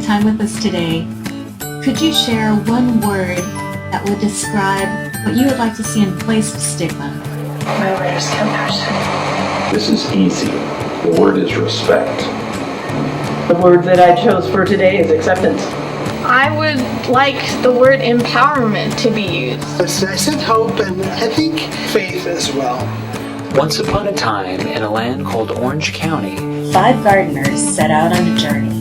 time with us today. Could you share one word that would describe what you would like to see in place of stigma? My word is compassion. This is easy. The word is respect. The word that I chose for today is acceptance. I would like the word empowerment to be used. I said hope, and I think faith as well. Once upon a time, in a land called Orange County, 5 gardeners set out on a journey.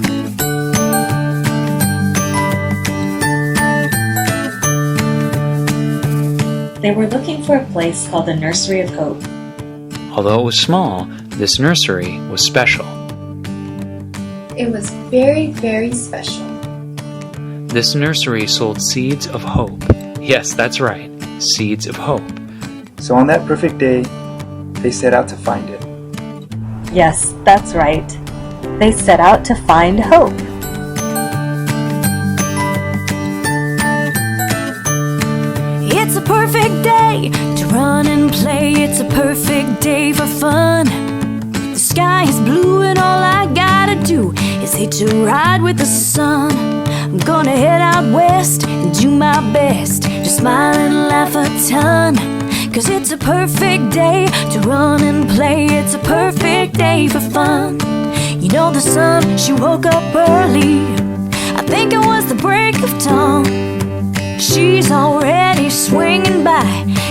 They were looking for a place called the Nursery of Hope. although it was small, this nursery was special. It was very, very special. This nursery sold seeds of hope. Yes, that's right, seeds of hope. So on that perfect day, they set out to find it. Yes, that's right. They set out to find hope. It's a perfect day to run and play. It's a perfect day for fun. The sky is blue and all I gotta do is hitch a ride with the sun. I'm gonna head out west and do my best to smile and laugh a ton. 'Cause it's a perfect day to run and play. It's a perfect day for fun. You know the sun, she woke up early. I think it was the break of dawn. She's already swinging by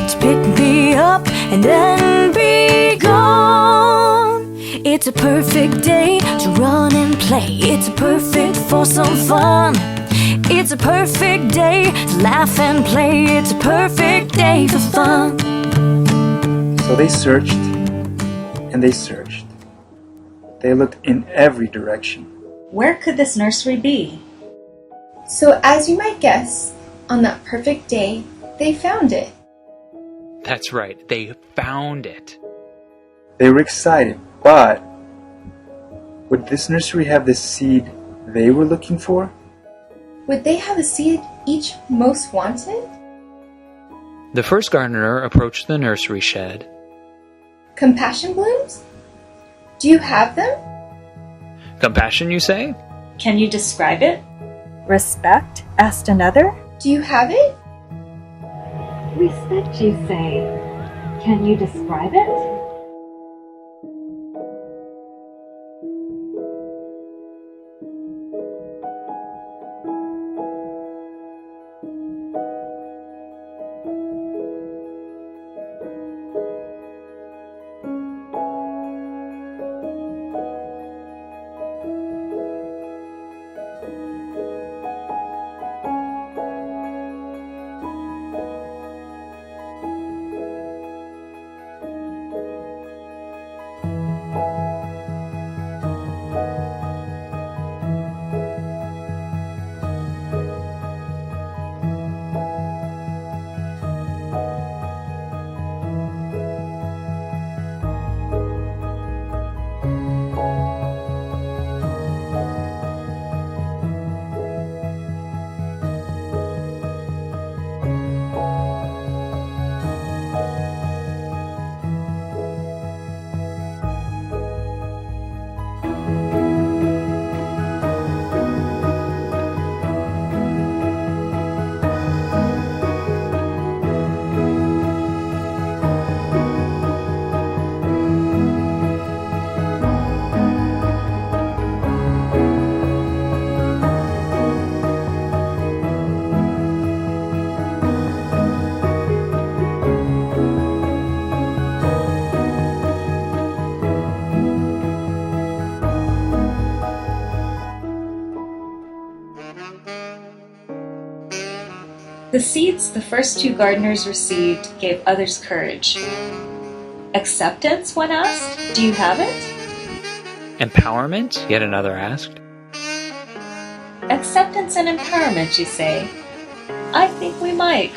to pick me up and then be gone. It's a perfect day to run and play. It's perfect for some fun. It's a perfect day to laugh and play. It's a perfect day for fun. So they searched, and they searched. They looked in every direction. Where could this nursery be? So as you might guess, on that perfect day, they found it. That's right, they found it. They were excited, but would this nursery have the seed they were looking for? Would they have a seed each most wanted? The first gardener approached the nursery shed. Compassion blooms? Do you have them? Compassion, you say? Can you describe it? Respect? Asked another. Do you have it? Respect, you say. Can you describe it? The seeds the first 2 gardeners received gave others courage. Acceptance, one asked. Do you have it? Empowerment? Yet another asked. Acceptance and empowerment, you say? I think we might.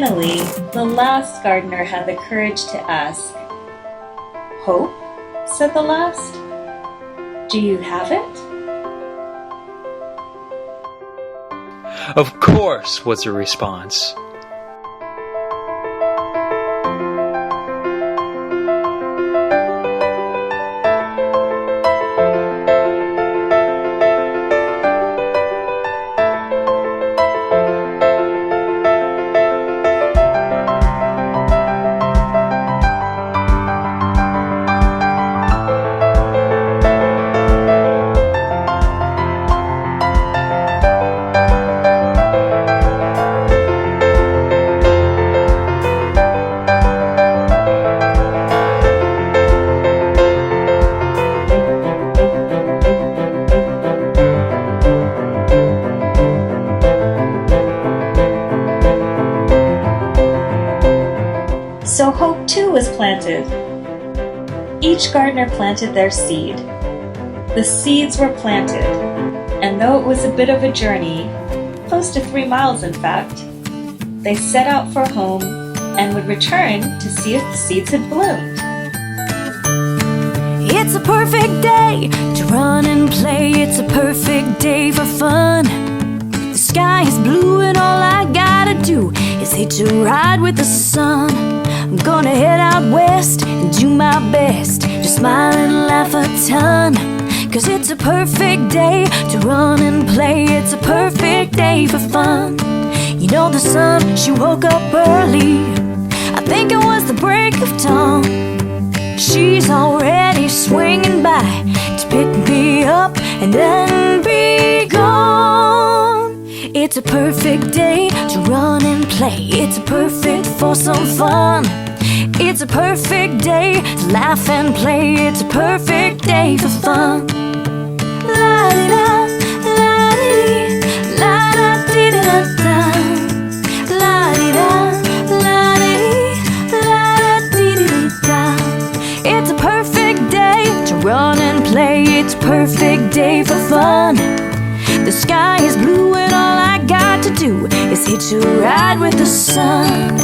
finally, the last gardener had the courage to ask, "Hope?" said the last. "Do you have it?" Of course, was the response. So hope too was planted. Each gardener planted their seed. The seeds were planted, and though it was a bit of a journey, close to 3 miles in fact, they set out for home and would return to see if the seeds had bloomed. It's a perfect day to run and play. It's a perfect day for fun. The sky is blue and all I gotta do is hitch a ride with the sun. I'm gonna head out west and do my best to smile and laugh a ton. 'Cause it's a perfect day to run and play. It's a perfect day for fun. You know the sun, she woke up early. I think it was the break of dawn. She's already swinging by to pick me up and then be gone. It's a perfect day to run and play. It's perfect for some fun. It's a perfect day to laugh and play. It's a perfect day for fun. La-di-da, la-di-dee, la-da-dee-da-da. La-di-da, la-di-dee, la-da-dee-dee-da. It's a perfect day to run and play. It's a perfect day for fun. The sky is blue and all I got to do is hitch a ride with the sun.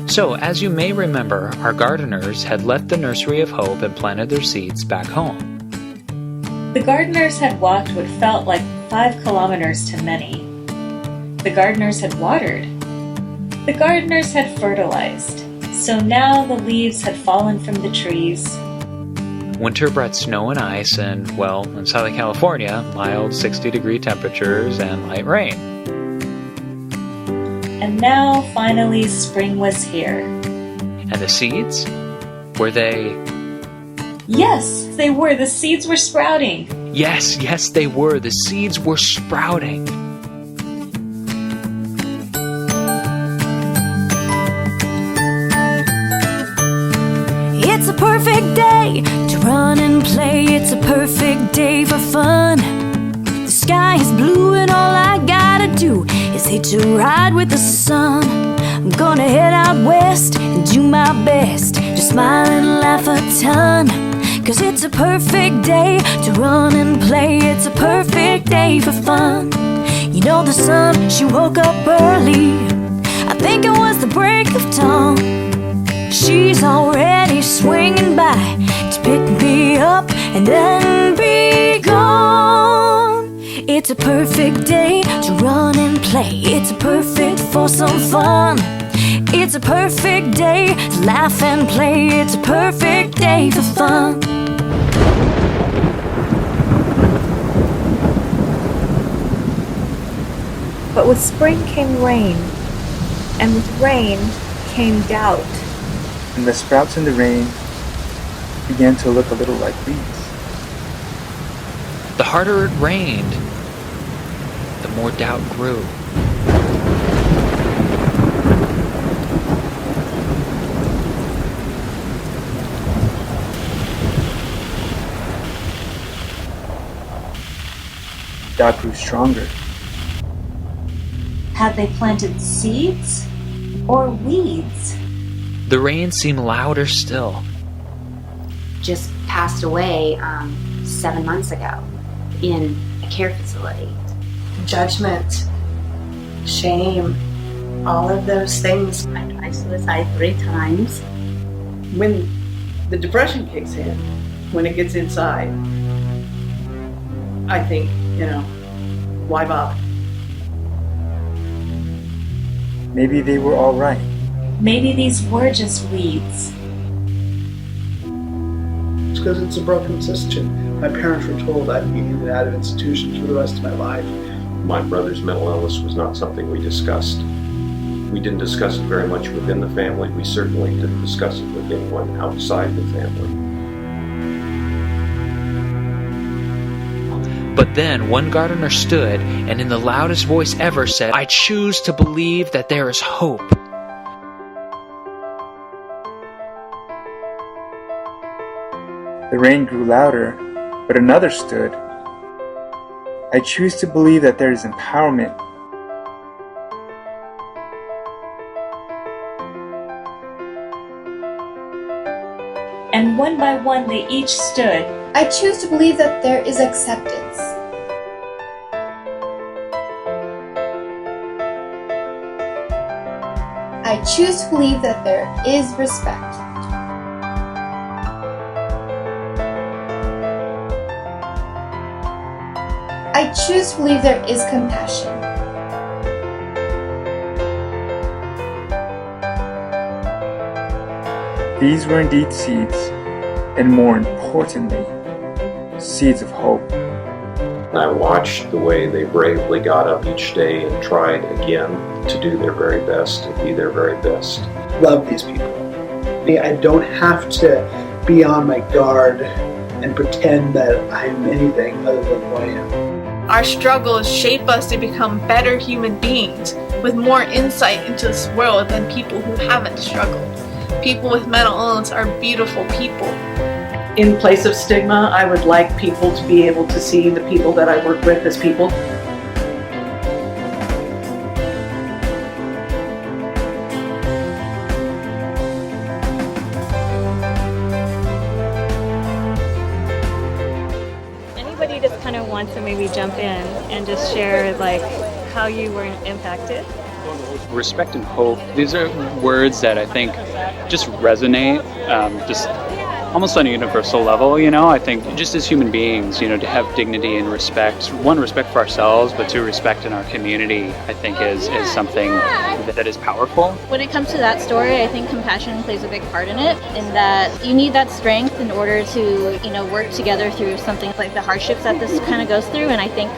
So, as you may remember, our gardeners had left the Nursery of Hope and planted their seeds back home. The gardeners had walked what felt like 5 kilometers to many. The gardeners had watered. The gardeners had fertilized. So now the leaves had fallen from the trees. Winter brought snow and ice and, well, in Southern California, mild 60-degree temperatures and light rain. And now, finally, spring was here. And the seeds? Were they... Yes, they were. The seeds were sprouting. Yes, they were. The seeds were sprouting. It's a perfect day to run and play. It's a perfect day for fun. The sky is blue and all I gotta do is hitch a ride with the sun. I'm gonna head out west and do my best to smile and laugh a ton. 'Cause it's a perfect day to run and play. It's a perfect day for fun. You know the sun, she woke up early. I think it was the break of dawn. She's already swinging by to pick me up and then be gone. It's a perfect day to run and play. It's perfect for some fun. It's a perfect day to laugh and play. It's a perfect day for fun. But with spring came rain, and with rain came doubt. And the sprouts in the rain began to look a little like weeds. The harder it rained, the more doubt grew. Doubt grew stronger. Had they planted seeds or weeds? The rain seemed louder still. Just passed away 7 months ago in a care facility. Judgment shame, all of those things. I tried suicide 3 times. When the depression kicks in, when it gets inside, I think, why bother? Maybe they were all right. Maybe these were just weeds. It's because it's a broken system. My parents were told I'd be in and out of institutions for the rest of my life. My brother's mental illness was not something we discussed. We didn't discuss it very much within the family. We certainly didn't discuss it with anyone outside the family. But then one gardener stood and in the loudest voice ever said, "I choose to believe that there is hope." The rain grew louder, but another stood. "I choose to believe that there is empowerment." And one by one they each stood. I choose to believe that there is acceptance. I choose to believe that there is respect. I choose to believe there is compassion. These were indeed seeds, and more importantly, seeds of hope. I watched the way they bravely got up each day and tried again to do their very best and be their very best. Love these people. I don't have to be on my guard and pretend that I'm anything other than who I am. Our struggles shape us to become better human beings with more insight into this world than people who haven't struggled. People with mental illness are beautiful people. In place of stigma, I would like people to be able to see the people that I work with as people. Anybody just kind of wants to maybe jump in and just share like how you were impacted? Respect and hope, these are words that I think just resonate, just almost on a universal level, I think just as human beings, to have dignity and respect, one, respect for ourselves, but two, respect in our community, I think is something that is powerful. When it comes to that story, I think compassion plays a big part in it, in that you need that strength in order to, work together through something like the hardships that this kind of goes through, and I think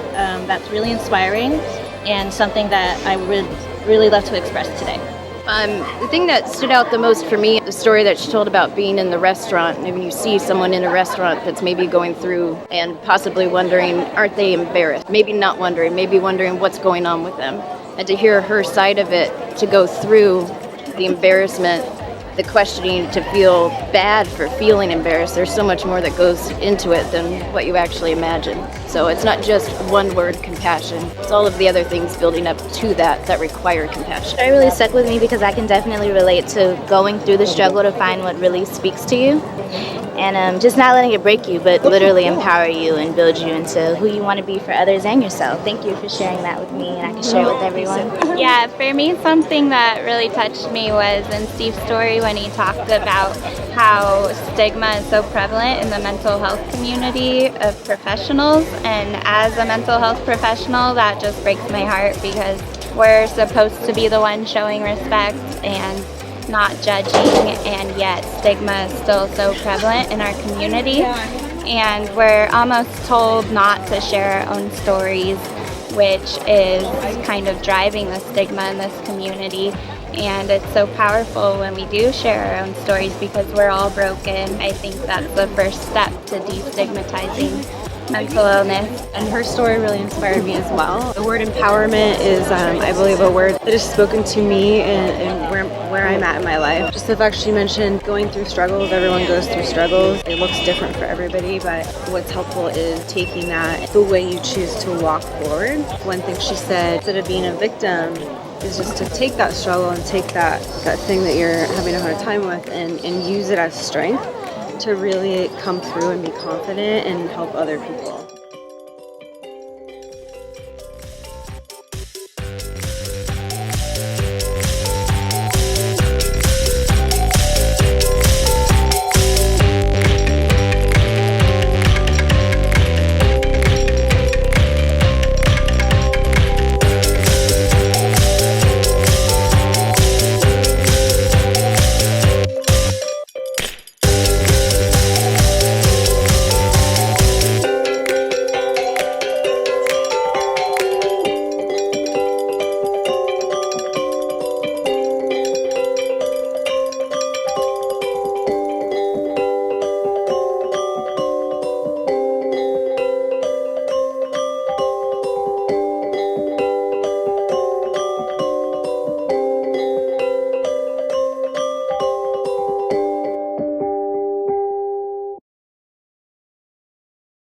that's really inspiring and something that I would really love to express today. The thing that stood out the most for me, the story that she told about being in the restaurant, and when you see someone in a restaurant that's maybe going through and possibly wondering, aren't they embarrassed? Maybe not wondering, maybe wondering what's going on with them. And to hear her side of it, to go through the embarrassment, the questioning, to feel bad for feeling embarrassed. There's so much more that goes into it than what you actually imagine. So it's not just one word, compassion. It's all of the other things building up to that require compassion. It really stuck with me because I can definitely relate to going through the struggle to find what really speaks to you. And just not letting it break you, but literally empower you and build you into who you want to be for others and yourself. Thank you for sharing that with me, and I can share it with everyone. Yeah, for me, something that really touched me was in Steve's story when he talked about how stigma is so prevalent in the mental health community of professionals. And as a mental health professional, that just breaks my heart because we're supposed to be the one showing respect and not judging, and yet stigma is still so prevalent in our community, and we're almost told not to share our own stories, which is kind of driving the stigma in this community. And it's so powerful when we do share our own stories because we're all broken. I think that's the first step to destigmatizing mental illness. And her story really inspired me as well. The word empowerment is, I believe, a word that has spoken to me and where I'm at in my life. Just the fact she mentioned going through struggles, everyone goes through struggles. It looks different for everybody, but what's helpful is taking that the way you choose to walk forward. One thing she said, instead of being a victim, is just to take that struggle and take that thing that you're having a hard time with and use it as strength to really come through and be confident and help other people.